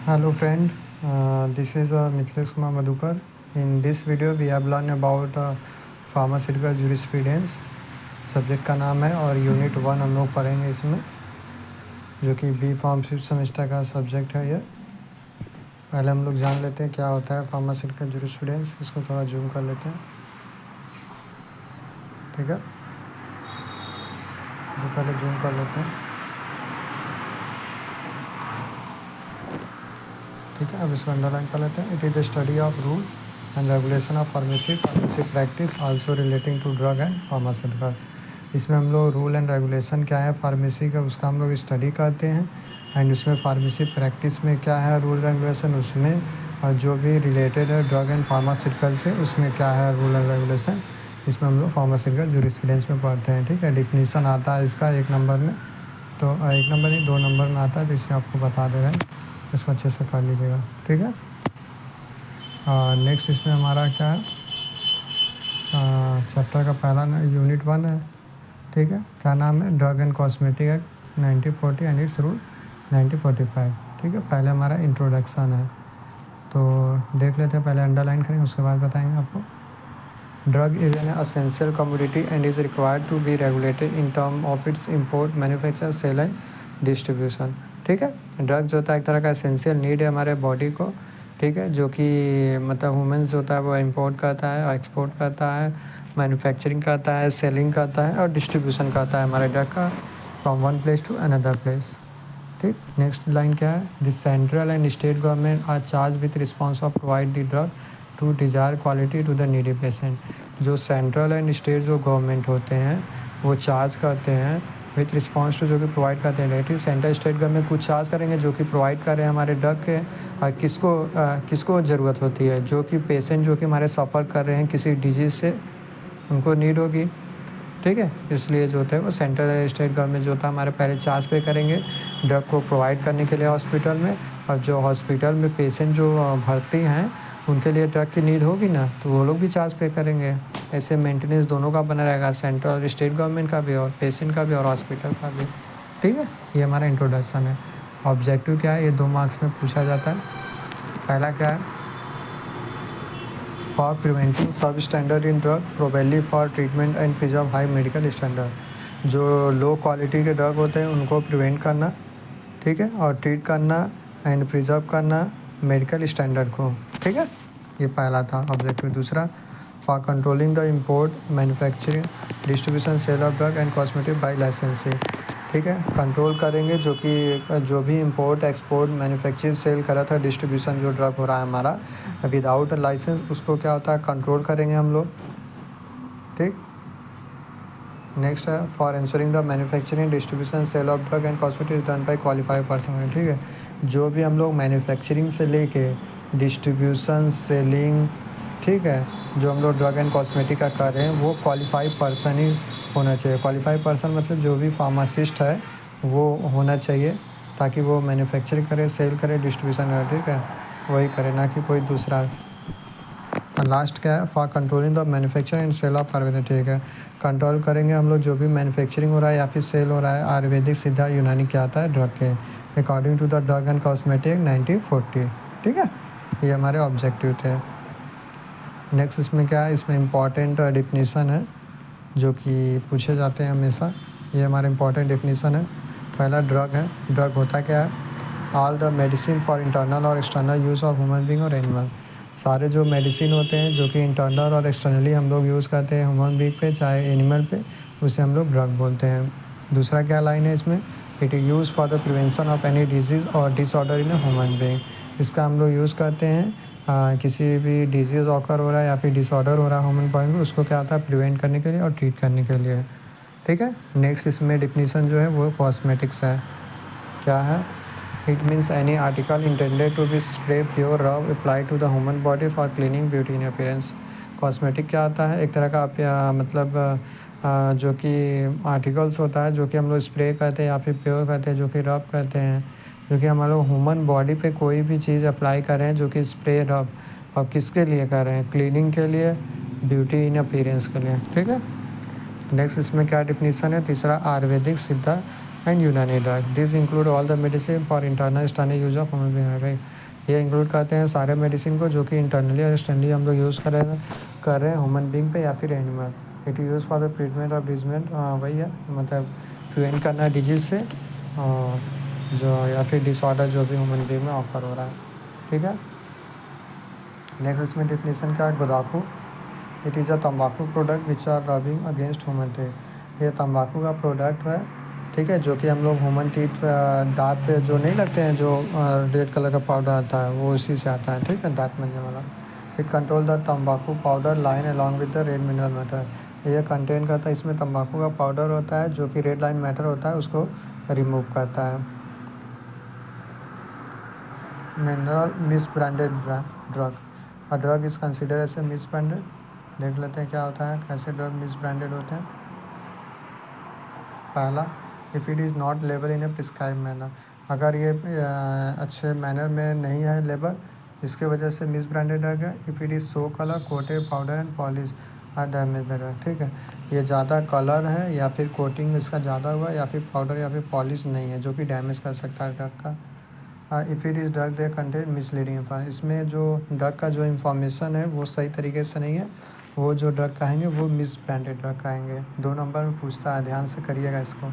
Hello friend, this is Mithlesh Kumar Madhukar. In this video we have learned about pharmaceutical jurisprudence. Subject का नाम है और unit 1 हम लोग पढ़ेंगे इसमें, जो कि बी फार्म 5th सेमेस्टर का सब्जेक्ट है। ये पहले हम लोग जान लेते हैं क्या होता है फार्मास्यूटिकल जुरिस्प्रूडेंस। इसको थोड़ा जूम कर लेते हैं, ठीक है। इससे पहले जूम कर लेते हैं, ठीक है। अब इसको अंडरलाइन कर लेते हैं। It is the study of rule and regulation of pharmacy practice also relating to drug and pharmaceutical. इसमें हम लोग रूल एंड रेगुलेशन क्या है फार्मेसी का, उसका हम लोग स्टडी करते हैं। एंड उसमें फार्मेसी प्रैक्टिस में क्या है रूल रेगुलेशन, उसमें और जो भी रिलेटेड है ड्रग एंड फार्मास्यूटिकल से, उसमें क्या है रूल एंड रेगुलेशन। इसमें हम लोग फार्मास्यूटिकल जुरिस्प्रूडेंस में पढ़ते हैं, ठीक है। डिफिनीसन आता है इसका 1 नंबर में, तो 1 नंबर नहीं 2 नंबर में आता है, तो इसे आपको बता दे रहे हैं। इसको अच्छे से कर लीजिएगा, ठीक है। नेक्स्ट इसमें हमारा क्या है, चैप्टर का पहला यूनिट 1 है, ठीक है। क्या नाम है, drug and cosmetic act 1940 and it's rule 1945, ठीक है। पहले हमारा इंट्रोडक्शन है, तो देख लेते हैं। पहले अंडरलाइन करेंगे, उसके बाद बताएंगे आपको। Drug is an essential commodity and is required to be regulated in term of its import, manufacture, sale and distribution, ठीक है। ड्रग जो होता है एक तरह का एसेंशियल नीड है हमारे बॉडी को, ठीक है, जो कि मतलब ह्यूमन्स होता है वो इंपोर्ट करता है, एक्सपोर्ट करता है, मैन्युफैक्चरिंग करता है, सेलिंग करता है और डिस्ट्रीब्यूशन करता है हमारे ड्रग का from one place to another place, ठीक। नेक्स्ट लाइन क्या है, the central and state government are charge with response of provide the drug to desire quality to the needy patient. जो सेंट्रल एंड स्टेट जो government होते हैं वो charge करते हैं विथ रिस्पॉन्स टू, जो कि प्रोवाइड करते हैं। ठीक, सेंट्रल स्टेट गवर्नमेंट कुछ चार्ज करेंगे जो कि प्रोवाइड कर रहे हैं हमारे ड्रग के, और किसको ज़रूरत होती है, जो कि पेशेंट जो कि हमारे सफ़र कर रहे हैं किसी डिजीज़ से, उनको नीड होगी, ठीक है। इसलिए जो होता है वो सेंट्रल स्टेट गवर्नमेंट जो होता है हमारे पहले चार्ज पे करेंगे ड्रग को प्रोवाइड करने के लिए हॉस्पिटल में, और जो हॉस्पिटल में पेशेंट जो भर्ती हैं उनके लिए ड्रग की नीड होगी ना, तो वो लोग भी चार्ज पे करेंगे। ऐसे मेंटेनेंस दोनों का बना रहेगा, सेंट्रल और स्टेट गवर्नमेंट का भी और पेशेंट का भी और हॉस्पिटल का भी, ठीक है। ये हमारा इंट्रोडक्शन है। ऑब्जेक्टिव क्या है, ये 2 मार्क्स में पूछा जाता है। पहला क्या है, फॉर प्रिवेंटिंग सब standard in drug probably for treatment and preserve high medical standard. जो लो क्वालिटी के ड्रग होते हैं उनको प्रिवेंट करना, ठीक है, और ट्रीट करना एंड प्रिजर्व करना मेडिकल स्टैंडर्ड को, ठीक है। ये पहला था ऑब्जेक्टिव। दूसरा, for controlling the import, manufacturing, distribution, sale of drug and cosmetic by licensing, ठीक है। कंट्रोल करेंगे जो भी इंपोर्ट, एक्सपोर्ट, मैन्युफैक्चरिंग, सेल करा था, डिस्ट्रीब्यूशन जो ड्रग हो रहा है हमारा विदाउट लाइसेंस, उसको क्या होता है कंट्रोल करेंगे हम लोग, ठीक। नेक्स्ट है, for insuring the manufacturing, distribution, sale of drug and cosmetics done by qualified person, ठीक है। जो भी हम लोग मैन्युफैक्चरिंग से लेके डिस्ट्रीब्यूशन, सेलिंग, ठीक है, जो हम लोग ड्रग एंड कॉस्मेटिक का कर रहे हैं वो क्वालिफाइड पर्सन ही होना चाहिए। क्वालिफाइड पर्सन मतलब जो भी फार्मासिस्ट है वो होना चाहिए, ताकि वो मैन्युफैक्चरिंग करे, सेल करे, डिस्ट्रीब्यूशन करे, ठीक है, वही करे, ना कि कोई दूसरा। लास्ट क्या है, for controlling the manufacturing and sale of Ayurvedic, ठीक है। कंट्रोल करेंगे हम लोग जो भी मैन्युफैक्चरिंग हो रहा है या फिर सेल हो रहा है आयुर्वेदिक, सीधा यूनानी क्या आता है ड्रग के, according to the drug and cosmetic 1940, ठीक है। ये हमारे ऑब्जेक्टिव थे। नेक्स्ट इसमें क्या है, इसमें इम्पॉर्टेंट डिफिनीसन है जो कि पूछे जाते हैं हमेशा। ये हमारा इम्पॉर्टेंट डिफिनीसन है। पहला ड्रग है, ड्रग होता क्या है, all the medicine for internal और external use of human being और एनिमल। सारे जो मेडिसिन होते हैं जो कि इंटरनल और एक्सटर्नली हम लोग यूज़ करते हैं ह्यूमन बींग पे चाहे एनिमल पे, उसे हम लोग ड्रग बोलते हैं। दूसरा क्या लाइन है इसमें, it is use for the prevention of any disease और disorder in a human being. इसका हम लोग यूज़ करते हैं किसी भी डिजीज़ ऑकर हो रहा है या फिर डिसऑर्डर हो रहा है ह्यूमन बॉडी में, उसको क्या होता है प्रिवेंट करने के लिए और ट्रीट करने के लिए, ठीक है। नेक्स्ट इसमें डिफिनीसन जो है वो कॉस्मेटिक्स है। क्या है, it means any article intended to be spray, pure, rub, apply to the human body for cleaning, beauty in appearance. Cosmetic क्या होता है, एक तरह का मतलब जो कि आर्टिकल्स होता है जो कि हम लोग स्प्रे करते हैं या फिर प्योर करते हैं, जो कि रब करते हैं, जो कि हम लोग ह्यूमन बॉडी पे कोई भी चीज़ अप्लाई कर रहे हैं, जो कि स्प्रे, रब, और किसके लिए कर रहे हैं, क्लीनिंग के लिए, ब्यूटी इन अपीयरेंस के लिए, ठीक है। नेक्स्ट इसमें क्या डिफिनीसन है, तीसरा, आयुर्वेदिक, सिद्धा एंड यूनानी drug, this include all the medicine for internal external use of human being, right. ये इंक्लूड करते हैं सारे मेडिसिन को जो कि इंटरनली और एक्सटर्नली हम लोग यूज़ कर रहे हैं ह्यूमन बींग पे या फिर animal. It use for the treatment of डिजीजमेंट, वही है मतलब प्रिवेंट करना डिजीज़ से जो या फिर डिसऑर्डर जो भी ह्यूमन बींग में ऑफर हो रहा है। ठीक है, नेक्स्ट इसमें डिफिनीसन क्या है, गुदाखू। इट इज़ अ तम्बाकू product which are rubbing against human teeth. ये तंबाकू का प्रोडक्ट है, ठीक है, जो कि हम लोग ह्यूमन टीथ दांत पे जो नहीं लगते हैं, जो रेड कलर का पाउडर आता है वो उसी से आता है। ठीक है, दांत मंजन वाला। इट कंट्रोल द तंबाकू powder line along with the red mineral matter. ये कंटेन करता है, इसमें तंबाकू का पाउडर होता है जो कि रेड लाइन मैटर होता है उसको रिमूव करता है। Mineral misbranded drug. A drug is consider as a misbranded. देख लेते हैं क्या होता है, कैसे ड्रग मिस ब्रांडेड होते हैं। पहला, if it is not label in A prescribe manner. अगर ये अच्छे मैनर में नहीं है लेबल, इसके वजह से मिस ब्रांडेड ड्रग है। If it is so colour coated powder and polish or damage drug. ठीक है, ये ज़्यादा कलर है या फिर कोटिंग इसका ज़्यादा हुआ या फिर पाउडर या फिर पॉलिश नहीं है जो कि डैमेज कर सकता है ड्रग का। If it is drug they contain misleading information. इसमें जो ड्रग का जो इन्फॉर्मेशन है वो सही तरीके से नहीं है, वो जो ड्रग कहेंगे वो मिस ब्रांडेड ड्रग कहेंगे। 2 नंबर में पूछता है, ध्यान से करिएगा इसको।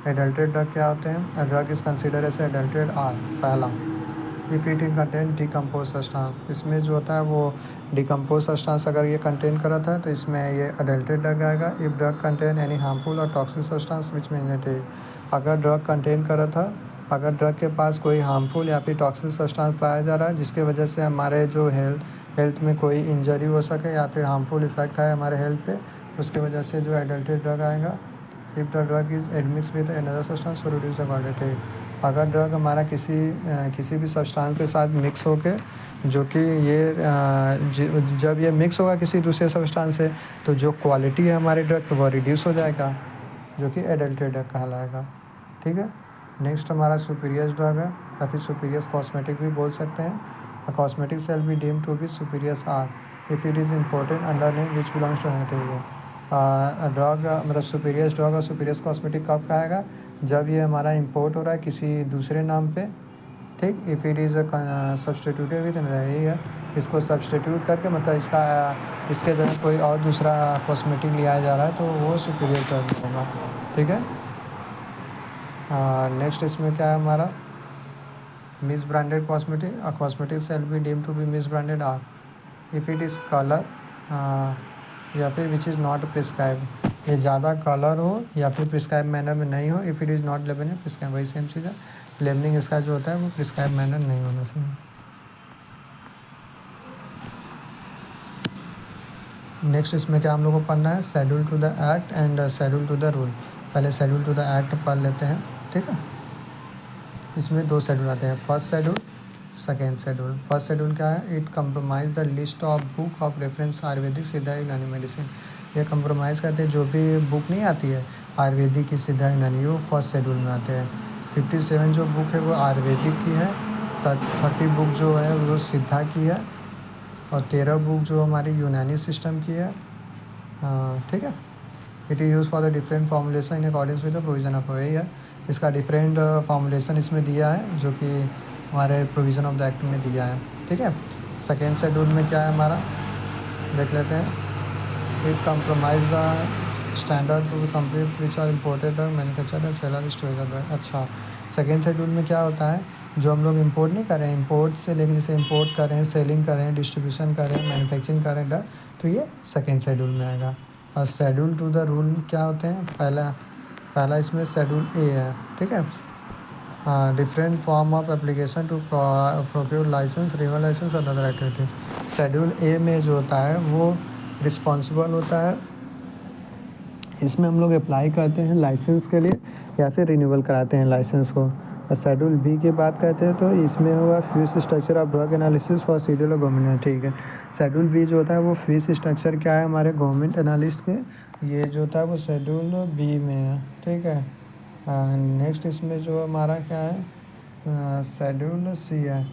एडल्ट्रेट ड्रग क्या होते हैं, drug is consider as adulterate are. पहला, if it in contain decompose substance. इसमें जो होता है वो डिकम्पोज सब्सटेंस अगर ये कंटेन करा था तो इसमें ये एडल्ट्रेट ड्रग आएगा। If drug contain any harmful और टॉक्सिक सब्सटेंस विच मीन, अगर ड्रग कंटेन करा था, अगर ड्रग के पास कोई हार्मफुल या फिर टॉक्सिक सब्सटेंस पाया जा रहा है जिसके वजह से हमारे जो हेल्थ में कोई इंजरी हो सके या फिर हार्मफुल इफेक्ट आए हमारे हेल्थ पे, उसके वजह से जो एडल्ट्रेट ड्रग आएगा। If the drug is admix with another substance to reduce the quantity. अगर ड्रग हमारा किसी भी सब्सटेंस के साथ मिक्स होके, जो कि ये जब ये मिक्स होगा किसी दूसरे सब्सटेंस से तो जो क्वालिटी है हमारे ड्रग की वो रिड्यूस हो जाएगा, जो कि एडल्ट्रेट ड्रग कहलाएगा। ठीक है, नेक्स्ट हमारा सुपीरियस ड्रग है या फिर सुपीरियस कॉस्मेटिक भी बोल सकते हैं। Cosmetic shall be deem to be spurious or if it is important under name which belongs to drug. मतलब सुपीरियस ड्रग और सुपीरियस कॉस्मेटिक कब कहेगा, जब ये हमारा इंपोर्ट हो रहा है किसी दूसरे नाम पे। ठीक, if it is substituted with यही है, इसको सब्सटीट्यूट करके मतलब इसके जगह कोई और दूसरा कॉस्मेटिक लिया जा रहा है तो वो सुपीरियस ड्रग होगा। ठीक है, नेक्स्ट इसमें क्या है हमारा, misbranded cosmetic. Cosmetic shall be deem to be misbranded are if it is colour या फिर विच इज़ नॉट प्रिस्क्राइब। ये ज़्यादा कलर हो या फिर प्रिस्क्राइब मैनर में नहीं हो। If it is not label in prescribe, वही सेम चीज़ है, लेबलिंग इसका जो होता है वो प्रिस्क्राइब मैनर नहीं होना चाहिए। नेक्स्ट इसमें क्या हम लोग को पढ़ना है, schedule to the act and schedule to the rule. पहले शेड्यूल टू द एक्ट पढ़ लेते हैं। ठीक है, इसमें 2 शेड्यूल आते हैं, first schedule, second schedule. First schedule क्या है, it compromise the list of book of reference Ayurvedic सिद्धा यूनानी मेडिसिन। ये कंप्रोमाइज़ करते हैं, जो भी बुक नहीं आती है आयुर्वेदिक की सिद्धा यूनानी वो फर्स्ट शेड्यूल में आते हैं। 57 जो बुक है वो आयुर्वेदिक की है, 30 बुक जो है वो सिद्धा की है और 13 बुक जो हमारी यूनानी सिस्टम की है। ठीक है, it is use for the different formulation in according with the provision of, यही है, इसका डिफरेंट फॉर्मुलेशन इसमें दिया है जो कि हमारे प्रोविज़न ऑफ द एक्ट में दिया है। ठीक है, सेकेंड शेड्यूल में क्या है हमारा, देख लेते हैं। It compromise the standard to complete which are imported manufactured and seller storage. अच्छा, सेकेंड शेड्यूल में क्या होता है, जो हम लोग इंपोर्ट नहीं कर रहे हैं, इंपोर्ट से लेकर जैसे इंपोर्ट कर रहे हैं, सेलिंग कर रहे हैं, डिस्ट्रीब्यूशन कर रहे हैं, मैन्युफैक्चरिंग कर रहे हैं, तो ये सेकेंड शेड्यूल में आएगा। और शेड्यूल टू द रूल क्या होते हैं, पहला इसमें शेड्यूल ए है। ठीक है, different form of application to procure licence, renewal licence और अदर एक्टिविटी। शेड्यूल ए में जो होता है वो रिस्पॉन्सिबल होता है, इसमें हम लोग अप्लाई करते हैं लाइसेंस के लिए या फिर रिन्यूअल कराते हैं लाइसेंस को। और शेड्यूल बी की बात करते हैं तो इसमें होगा fees structure of drug analysis for schedule of government. ठीक है, शेड्यूल बी जो होता है वो फीस स्ट्रक्चर क्या है हमारे गवर्नमेंट एनालिस्ट के, ये जो होता है वो शेड्यूल बी में है। ठीक है, नेक्स्ट इसमें जो हमारा क्या है, शेड्यूल सी है,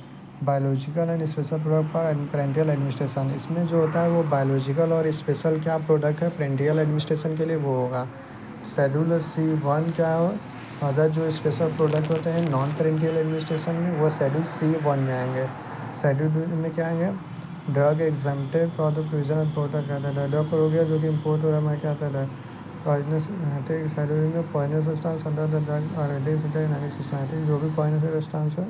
biological and special product for parental administration. इसमें जो होता है वो बायोलॉजिकल और स्पेशल क्या प्रोडक्ट है पेरेंटियल एडमिनिस्ट्रेशन के लिए वो होगा। शेड्यूल C1 क्या हो, अदर जो स्पेशल प्रोडक्ट होते हैं नॉन पेरेंटियल एडमिनिस्ट्रेशन में वो शेड्यूल C1 में आएंगे। शेड्यूल बी में क्या आएंगे, drug exempted for the provision of product कहता है, ड्रग हो गया जो कि इम्पोर्ट हो रहा है, मैं क्या कहता है पॉइजनस, ठीक, शेड्यूल में poisonous substance under the drug are release the Unani system, ठीक, जो भी पॉइजनस सब्सटेंस है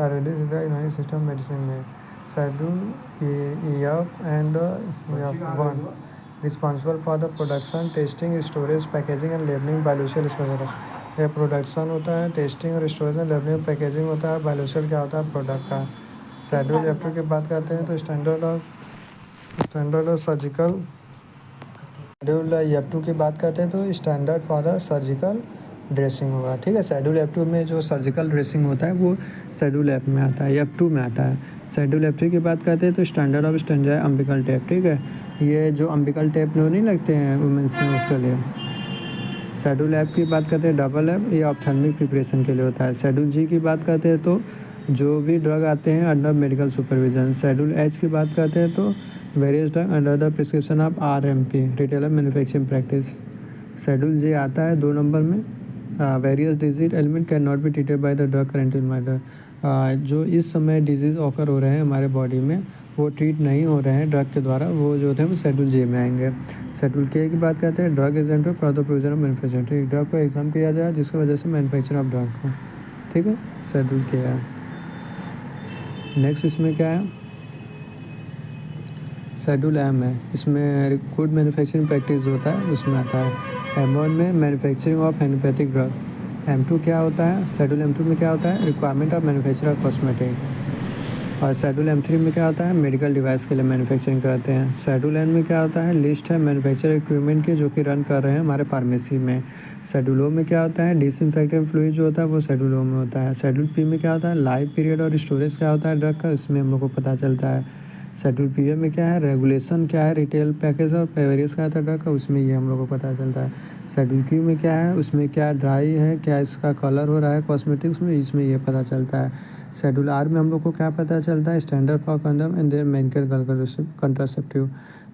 are release the Unani system medicine में। Schedule F and one responsible for the production, testing, storage, packaging and labelling biological special. ये production होता है, testing और storage and labelling packaging होता है, बायोलॉजिकल क्या होता है प्रोडक्ट का। शेड्यूल एफ की बात करते हैं तो स्टैंडर्ड और सर्जिकल, शेड्यूल एफ की बात करते हैं तो स्टैंडर्ड फॉर सर्जिकल ड्रेसिंग होगा, ठीक है। शेड्यूल एफ में जो सर्जिकल ड्रेसिंग होता है वो शेड्यूल एफ में आता है, एफ में आता है। शेड्यूल एफ की बात करते हैं तो standard of stanza umbilical tape, ठीक है, ये जो अम्बिकल टेप में नहीं लगते हैं वुमेंस में, उसके लिए। शेड्यूल एफ की बात करते हैं डबल एफ, ये ऑप्थेल्मिक प्रिपरेशन के लिए होता है। शेड्यूल जी की बात करते हैं तो जो भी ड्रग आते हैं under medical supervision. Schedule H की बात करते हैं तो various drug under the prescription of RMP, retailer manufacturing practice. Schedule J आता है 2 नंबर में, various disease element can not be treated by the drug current in matter, जो इस समय डिजीज़ ऑकर हो रहे हैं हमारे बॉडी में वो ट्रीट नहीं हो रहे हैं ड्रग के द्वारा, वो जो थे वो शेड्यूल जे में आएंगे। शेड्यूल के की बात करते हैं drug exam for the provision of manufacturing, ठीक, ड्रग को एग्जाम किया जाए जिसकी वजह से मैन्युफैक्चर ऑफ ड्रग हो, ठीक है, शेड्यूल के है। नेक्स्ट इसमें क्या है, शेड्यूल एम है, इसमें गुड मैन्युफैक्चरिंग प्रैक्टिस होता है उसमें आता है। M1 में manufacturing of homeopathic drug. M2 क्या होता है, शेड्यूल M2 में क्या होता है, requirement of manufacture of cosmetic. और शेड्यूल M3 में क्या होता है, मेडिकल डिवाइस के लिए मैन्युफैक्चरिंग कराते हैं। शेड्यूल N में क्या होता है, लिस्ट है मैन्युफैक्चर इक्विपमेंट की जो कि रन कर रहे हैं हमारे फार्मेसी में। शेड्यूल O में क्या होता है, डिसइंफेक्टेंट फ्लूइड जो होता है वो शेड्यूल O में होता है। शेड्यूल P में क्या होता है, लाइफ पीरियड और स्टोरेज क्या होता है ड्रग का, इसमें हम लोग को पता चलता है। शेड्यूल पी में क्या है, रेगुलेशन क्या है, रिटेल पैकेज और वेरियस क्या था ड्रग का, उसमें ये हम लोग को पता चलता है। शेड्यूल क्यू में क्या है, उसमें क्या ड्राई है, क्या इसका कलर हो रहा है कॉस्मेटिक्स में, इसमें ये पता चलता है। शेड्यूल आर में हम लोग को क्या पता चलता है, standard for condom and their medical contraceptive.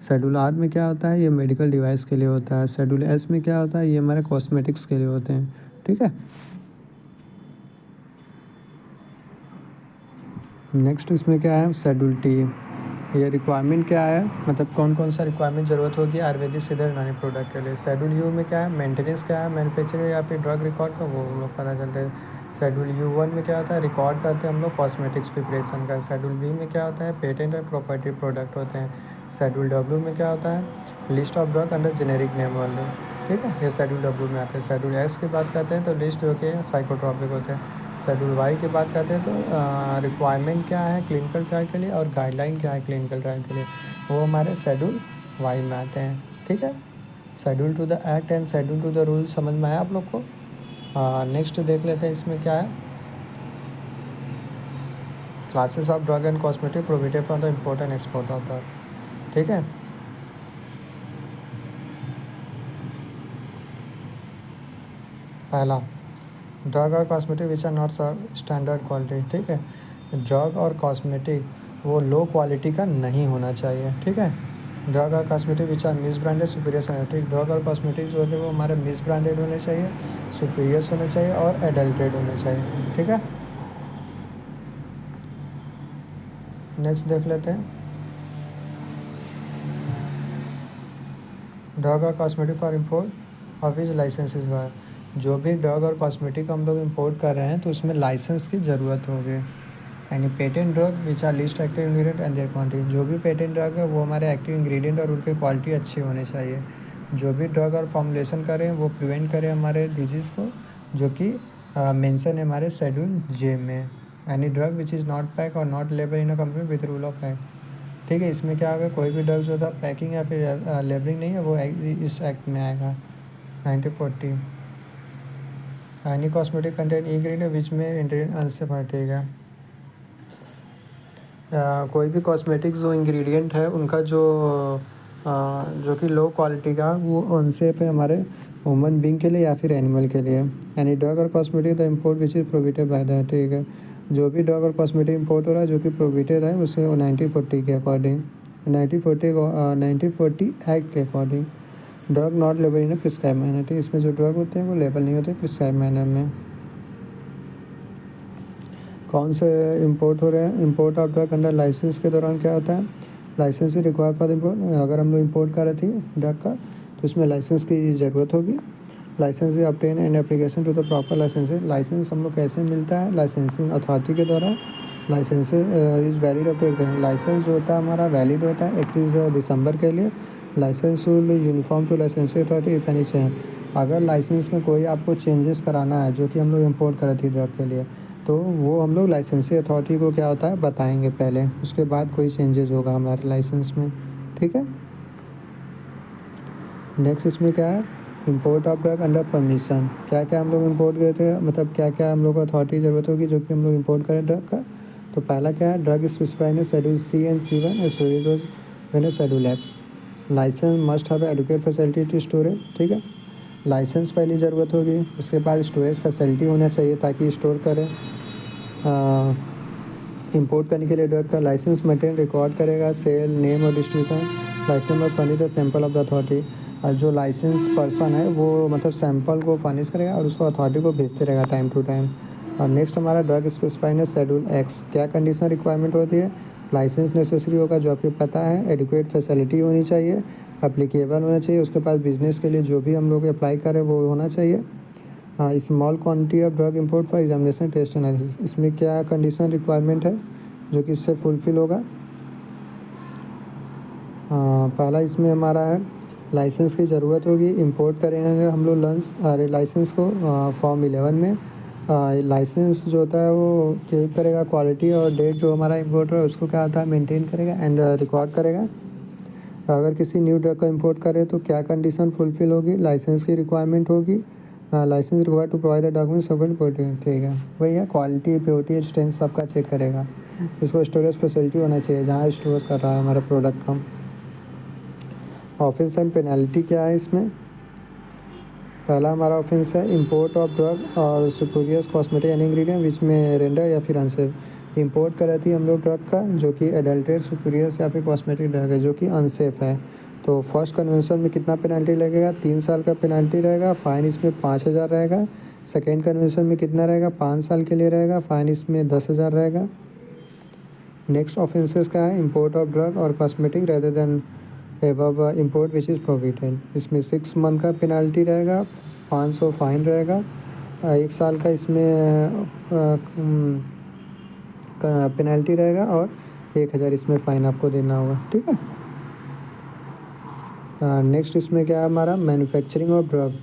Schedule R में क्या होता है, ये मेडिकल डिवाइस के लिए होता है। शेड्यूल एस में क्या होता है, ये हमारे कॉस्मेटिक्स के लिए होते हैं, ठीक है। नेक्स्ट इसमें क्या है, शेड्यूल टी, ये रिक्वायरमेंट क्या है, मतलब कौन कौन सा रिक्वायरमेंट ज़रूरत होगी आयुर्वेदिक सीधा यूनानी प्रोडक्ट के लिए। शेड्यूल यू में क्या है, मेंटेनेंस क्या है मैन्युफैक्चरिंग या फिर ड्रग रिकॉर्ड का, वो हम लोग पता चलता है। शेड्यूल U1 में क्या होता है, रिकॉर्ड करते हैं हम लोग कॉस्मेटिक्स प्रिपरेशन का। शेड्यूल बी में क्या होता है, पेटेंट और प्रॉपर्टी प्रोडक्ट होते हैं। शेड्यूल डब्ल्यू में क्या होता है, list of drug under generic name वाले, ठीक है, ये शेड्यूल डब्ल्यू में आते हैं। शेड्यूल एक्स की बात करते हैं तो लिस्ट जो कि साइकोट्रॉपिक होते हैं। शेड्यूल वाई की बात करते हैं तो रिक्वायरमेंट क्या है क्लिनिकल ट्रायल के लिए और गाइडलाइन क्या है क्लिनिकल ट्रायल के लिए, वो हमारे शेड्यूल वाई में आते हैं, ठीक है। Schedule to the act and schedule to the rule समझ में आया आप लोग को। नेक्स्ट देख लेते हैं इसमें क्या है, classes of drug and cosmetic prohibited from the import and export of drug, ठीक है। पहला, ड्रग और cosmetic which are not standard quality, ठीक है। ड्रग और कॉस्मेटिक वो लो क्वालिटी का नहीं होना चाहिए, ठीक है। ड्रग और cosmetic which are misbranded superior standard, ठीक, ड्रग और कॉस्मेटिक जो होते हैं वो हमारे मिस ब्रांडेड होने चाहिए, सुपीरियर्स होने चाहिए और एडल्ट्रेट होने चाहिए, ठीक है। नेक्स्ट देख लेते हैं, ड्रग और cosmetic for import of which licences है, जो भी ड्रग और कॉस्मेटिक हम लोग इंपोर्ट कर रहे हैं तो उसमें लाइसेंस की ज़रूरत होगी। यानी patent drug which are list active ingredient and their quantity, जो भी पेटेंट ड्रग है वो हमारे एक्टिव इंग्रेडिएंट और उनकी क्वालिटी अच्छी होनी चाहिए। जो भी ड्रग और फॉर्मुलेशन करें वो प्रिवेंट करें हमारे डिजीज़ को, जो कि मेंशन है हमारे शेड्यूल जे में। Any drug which is not pack और not label in a company with rule of pack, ठीक है। इसमें क्या होगा, कोई भी ड्रग जो था पैकिंग या फिर लेबलिंग नहीं है वो इस एक्ट में आएगा 1940। एनी कॉस्मेटिक कंटेंट इंग्रेडिएंट विच में इंग्रेडिएंट अनसेफ है, ठीक है। कोई भी कॉस्मेटिक जो इंग्रेडिएंट है उनका जो कि लो क्वालिटी का वो अनसेफ है हमारे ह्यूमन बींग के लिए या फिर एनिमल के लिए। एनी ड्रग और cosmetic the import which is prohibited by the, ठीक है। जो भी ड्रग और कॉस्मेटिक इम्पोर्ट हो रहा है जो कि प्रोहिबिटेड है उसे 1940 के अकॉर्डिंग 1940 एक्ट के according, drug not label in prescribe manner, ठीक, इसमें जो ड्रग होते हैं वो लेबल नहीं होते प्रिस्क्राइब मैनर में। कौन से इंपोर्ट हो रहे हैं? Import of drug under licence के दौरान क्या होता है? लाइसेंस ही रिक्वायर्ड फॉर इम्पोर्ट। अगर हम लोग इंपोर्ट कर रहे थे ड्रग का तो इसमें लाइसेंस की ज़रूरत होगी। Licence obtain and application to the proper licence. Licence हम लोग कैसे मिलता है? लाइसेंसिंग अथॉरिटी के द्वारा। Licence is valid up to. Licence जो होता है हमारा वैलिड होता है 31 दिसंबर के लिए। Licence will uniform to licensing authority if any change. अगर लाइसेंस में कोई आपको चेंजेस कराना है, जो कि हम लोग इंपोर्ट कर रहे थे ड्रग के लिए, तो वो हम लोग लाइसेंसिंग अथॉरिटी को क्या होता है बताएंगे पहले, उसके बाद कोई चेंजेस होगा हमारे लाइसेंस में। ठीक है। नेक्स्ट इसमें क्या है? Import of drug under permission. क्या क्या हम लोग इंपोर्ट करते हैं, मतलब क्या क्या हम लोग को अथॉरिटी ज़रूरत होगी जो कि हम लोग इंपोर्ट करें ड्रग का? तो पहला क्या है? Drug specified schedule C and C1 and schedule X। Licence must have adequate facility to storage. ठीक है, लाइसेंस पहली ज़रूरत होगी, उसके बाद स्टोरेज फैसिलिटी होना चाहिए ताकि स्टोर करें। इंपोर्ट करने के लिए ड्रग का लाइसेंस मेंटेन रिकॉर्ड करेगा सेल नेम और distribution. Licence must furnish the sample of the authority. और जो लाइसेंस पर्सन है वो मतलब सैंपल को फर्निश करेगा और उसको अथॉरिटी को भेजते रहेगा टाइम टू टाइम। और नेक्स्ट हमारा ड्रग स्पेसिफाइड है शेड्यूल X। क्या कंडीशन रिक्वायरमेंट होती है? लाइसेंस नेसेसरी होगा जो आपको पता है, एडुकेट फैसिलिटी होनी चाहिए, अप्लीकेबल होना चाहिए, उसके पास बिजनेस के लिए जो भी हम लोग अप्लाई करें वो होना चाहिए। हाँ, small quantity of drug import for examination test analysis. इसमें क्या कंडीशन रिक्वायरमेंट है जो कि इससे फुलफ़िल होगा? पहला इसमें हमारा है लाइसेंस की ज़रूरत होगी। इंपोर्ट करेंगे हम लोग लाइसेंस को फॉर्म 11 में। लाइसेंस जो होता है वो कीप करेगा क्वालिटी और डेट जो हमारा इंपोर्टर है उसको क्या होता है मेंटेन करेगा एंड रिकॉर्ड करेगा। अगर किसी न्यू ड्रग का इंपोर्ट करें तो क्या कंडीशन फुलफ़िल होगी? लाइसेंस की रिक्वायरमेंट होगी। Licence required to provide the documents support. ठीक है, वही है, क्वालिटी प्योरिटी स्ट्रेंथ सबका चेक करेगा। इसको स्टोरेज फैसिलिटी होना चाहिए जहाँ स्टोर कर रहा है हमारा प्रोडक्ट का। ऑफेंस एंड पेनल्टी क्या है इसमें? पहला हमारा ऑफेंस है इंपोर्ट ऑफ ड्रग और सुपीरियस कॉस्मेटिक एंड इंग्रेडिएंट विच में रेंडर या फिर अनसेफ। इंपोर्ट कर रही थी हम लोग ड्रग का जो कि एडल्ट्रेट सुपीरियस या फिर कॉस्मेटिक ड्रग है जो कि अनसेफ है। तो फर्स्ट कन्वेंशन में कितना पेनल्टी लगेगा? 3 साल का पेनल्टी रहेगा, फ़ाइन इसमें 5,000 रहेगा। सेकेंड कन्वेंशन में कितना रहेगा? 5 साल के लिए रहेगा, फ़ाइन इसमें 10,000 रहेगा। नेक्स्ट ऑफेंसेस का है इंपोर्ट ऑफ ड्रग और cosmetic rather than above import which is prohibited. इसमें 6 मंथ का पेनल्टी रहेगा, 500 फाइन रहेगा, 1 साल का इसमें पेनल्टी रहेगा और 1,000 इसमें फ़ाइन आपको देना होगा। ठीक है। नेक्स्ट इसमें क्या है हमारा? Manufacturing of drug.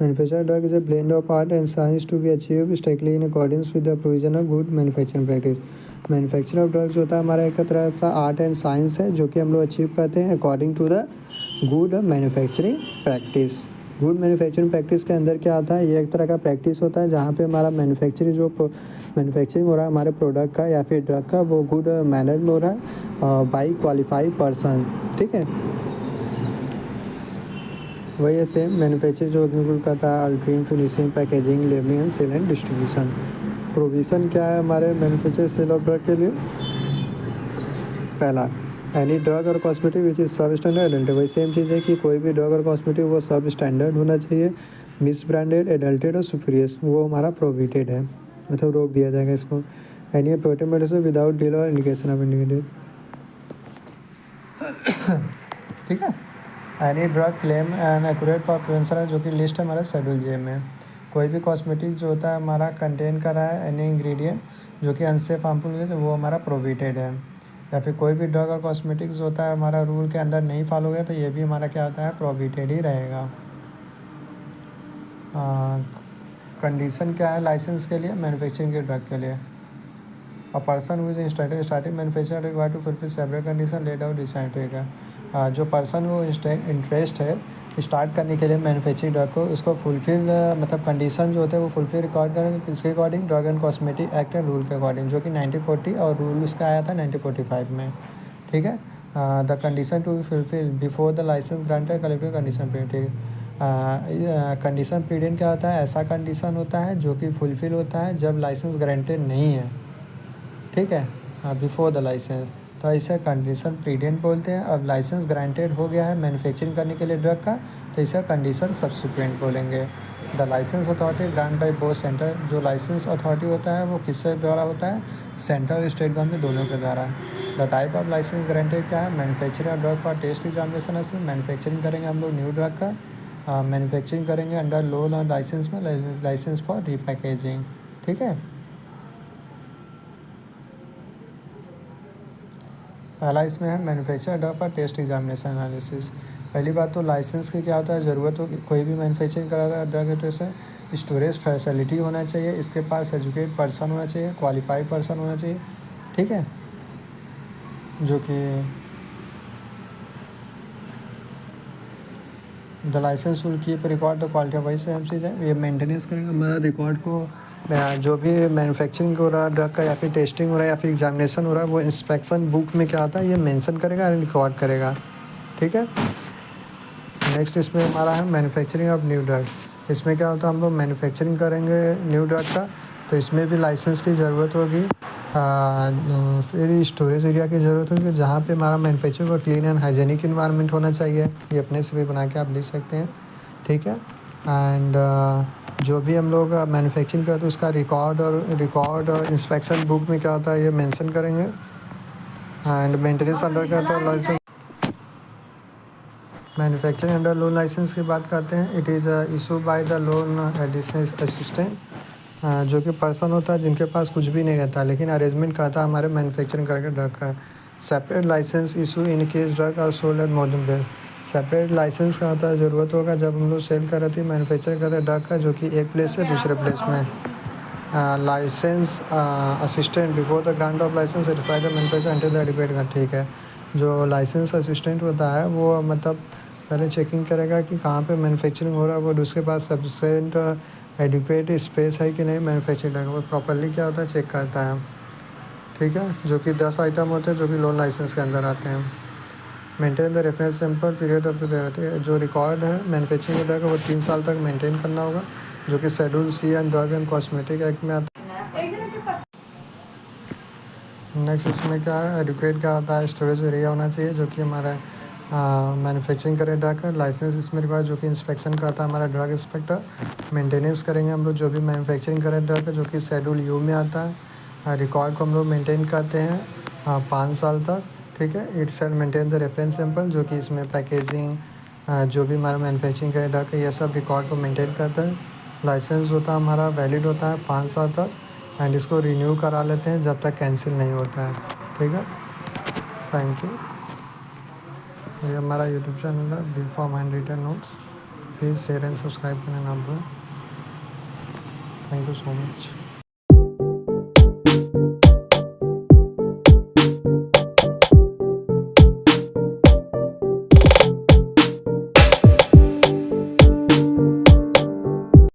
Manufacture drug is a blend of art and science to be achieve strictly in accordance with the provision of good manufacturing practice. Manufacture of drugs होता है हमारा एक तरह का आर्ट एंड साइंस है जो कि हम लोग अचीव करते हैं according to the good manufacturing practice. Good manufacturing practice के अंदर क्या आता है? ये एक तरह का प्रैक्टिस होता है जहाँ पे हमारा मैन्युफैक्चरिंग हो रहा है हमारे प्रोडक्ट का या फिर ड्रग का, वो गुड मैनर में हो रहा है बाई क्वालिफाइड पर्सन। ठीक है, वही है सेम मैन्युफैक्चर जो इंक्लूड करता है altering, finishing, packaging, labelling and sale and distribution. Provision क्या है हमारे मैन्युफैक्चर सेल ऑफ ड्रग के लिए? पहला, एनी ड्रग और कॉस्मेटिक विच इज़ सब स्टैंडर्ड एडल्टेड। वही सेम चीज़ है कि कोई भी ड्रग और कॉस्मेटिक वो सब स्टैंडर्ड होना चाहिए। मिस ब्रांडेड, एडल्टेड और सुपीरियस वो हमारा प्रोहिबिटेड है, मतलब रोक दिया जाएगा इसको। Any protect medicine without deal और इंडिकेशन ऑफ इंडिकेटेड। ठीक है। Any drug claim and accurate for prevention है जो कि लिस्ट है हमारा शेड्यूल J में। कोई भी कॉस्मेटिक जो होता है हमारा कंटेन कर रहा है एनी इंग्रेडिएंट जो कि अनसेफ हार्मफुल है तो वो हमारा प्रोहिबिटेड है। या फिर कोई भी ड्रग और कॉस्मेटिक्स जो होता है हमारा रूल के अंदर नहीं फॉलो हुआ तो ये भी हमारा क्या होता है? प्रोहिबिटेड ही रहेगा। कंडीशन क्या है लाइसेंस के लिए? मैन्युफैक्चरिंग के ड्रग के लिए a person who is starting manufacture required to fulfil several condition laid out decide रहेगा। जो पर्सन वो इंटरेस्ट है स्टार्ट करने के लिए मैन्युफैक्चरिंग ड्रग को, उसको फुलफिल मतलब कंडीशन जो होते हैं वो फुलफिल रिकॉर्ड करेंगे किसके according? Drug and cosmetic act and rule के अकॉर्डिंग जो कि 1940 और रूल उसका आया था 1945 में। ठीक है। The condition to be fulfil before the licence granted collective condition period. ठीक है। कंडीशन पीरियड क्या होता है? ऐसा कंडीशन होता है जो कि फुलफिल होता है जब लाइसेंस ग्रांटेड नहीं है। ठीक है, बिफोर द लाइसेंस। तो इसे कंडीशन प्रीडेंट बोलते हैं। अब लाइसेंस ग्रांटेड हो गया है मैन्युफैक्चरिंग करने के लिए ड्रग का, तो इसे कंडीशन सब्सिक्वेंट बोलेंगे। The licence authority grant by both centre, जो लाइसेंस अथॉरिटी होता है वो किससे द्वारा होता है, सेंट्रल और स्टेट गवर्नमेंट दोनों के द्वारा। The type of licence granted क्या है, manufacturing drug for test examination ऐसे मैन्युफैक्चरिंग करेंगे हम लोग न्यू ड्रग का, मैन्युफैक्चरिंग करेंगे अंडर लो लाइसेंस में, लाइसेंस फॉर रीपैकेजिंग। ठीक है, पहला इसमें है manufacture drug for test examination analysis. पहली बात तो लाइसेंस की क्या होता है, ज़रूरत हो कोई भी मैन्युफैक्चरिंग करा रहा है ड्रग है तो इसे स्टोरेज फैसिलिटी होना चाहिए, इसके पास एजुकेट पर्सन होना चाहिए, क्वालिफाइड पर्सन होना चाहिए। ठीक है, जो कि the licence will keep record the quality of वाइस एम चीज़ है, ये मेंटेनेंस करेगा हमारा रिकॉर्ड को, जो भी मैन्युफैक्चरिंग हो रहा है ड्रग का या फिर टेस्टिंग हो रहा है या फिर एग्जामिनेशन हो रहा है वो इंस्पेक्शन बुक में क्या होता है ये मेंशन करेगा और रिकॉर्ड करेगा। ठीक है, नेक्स्ट इसमें हमारा है मैन्युफैक्चरिंग ऑफ न्यू ड्रग। इसमें क्या होता है, हम लोग मैन्युफैक्चरिंग करेंगे न्यू ड्रग का तो इसमें भी लाइसेंस की ज़रूरत होगी, फिर स्टोरेज एरिया की ज़रूरत होगी जहाँ पे हमारा मैन्युफैक्चरिंग का क्लीन एंड हाइजेनिक इन्वायरमेंट होना चाहिए, ये अपने से भी बना के आप लिख सकते हैं। ठीक है, एंड जो भी हम लोग मैन्युफैक्चरिंग करते हैं उसका रिकॉर्ड और इंस्पेक्शन बुक में क्या होता है ये मेंशन करेंगे। एंड मेंटेनेंस अंडर का तो licence, manufacturing under loan licence की बात करते हैं। It is issue by the loan assistant, जो कि पर्सन होता है जिनके पास कुछ भी नहीं रहता लेकिन अरेंजमेंट करता है हमारे मैन्युफैक्चरिंग करके ड्रग का। Separate licence issue in case drug और sold at more than place. Separate licence का होता है ज़रूरत होगा जब हम लोग सेल कर रहे थे मैन्युफैक्चर करते हैं ड्रग का जो कि एक प्लेस से दूसरे प्लेस में। Licence assistant before the grant of licence certify the manufacture until the adequate. ठीक है, जो लाइसेंस असिस्टेंट होता है वो मतलब पहले चेकिंग करेगा कि कहाँ पे मैन्युफैक्चरिंग हो रहा है, वो उसके पास सफिशेंट एडिक्वेट स्पेस है कि नहीं मैन्युफैक्चरिंग का, वो प्रॉपरली क्या होता है चेक करता है। ठीक है, जो कि 10 आइटम होते हैं जो कि लोन लाइसेंस के अंदर आते हैं। Maintain the reference sample period of जो रिकॉर्ड है मैन्युफैक्चरिंग का वो 3 साल तक मेंटेन करना होगा, जो कि schedule C and drug and cosmetic act में आता है। नेक्स्ट इसमें क्या है, एडुकेट क्या होता है, स्टोरेज एरिया होना चाहिए जो कि हमारा मैन्युफैक्चरिंग करे ड्रग का। लाइसेंस इसमें रिक्वायर जो कि इंस्पेक्शन करता है हमारा ड्रग इंस्पेक्टर। मेंटेनेंस करेंगे हम लोग जो भी मैन्युफैक्चरिंग करें ड्रग का जो कि शेड्यूल यू में आता है। रिकॉर्ड को हम लोग मेंटेन करते हैं 5 साल तक। ठीक है, it shall maintain the reference sample, जो कि इसमें पैकेजिंग जो भी हमारा मैन्युफैक्चरिंग करे ड्रग का ये सब रिकॉर्ड को मेंटेन करता है। लाइसेंस होता है हमारा वैलिड होता है 5 साल तक एंड इसको रिन्यू करा लेते हैं जब तक कैंसिल नहीं होता है। ठीक है, थैंक यू। ये हमारा यूट्यूब चैनल है B pharm hand written notes, please share and subscribe करना ना भूलें। Thank you so much.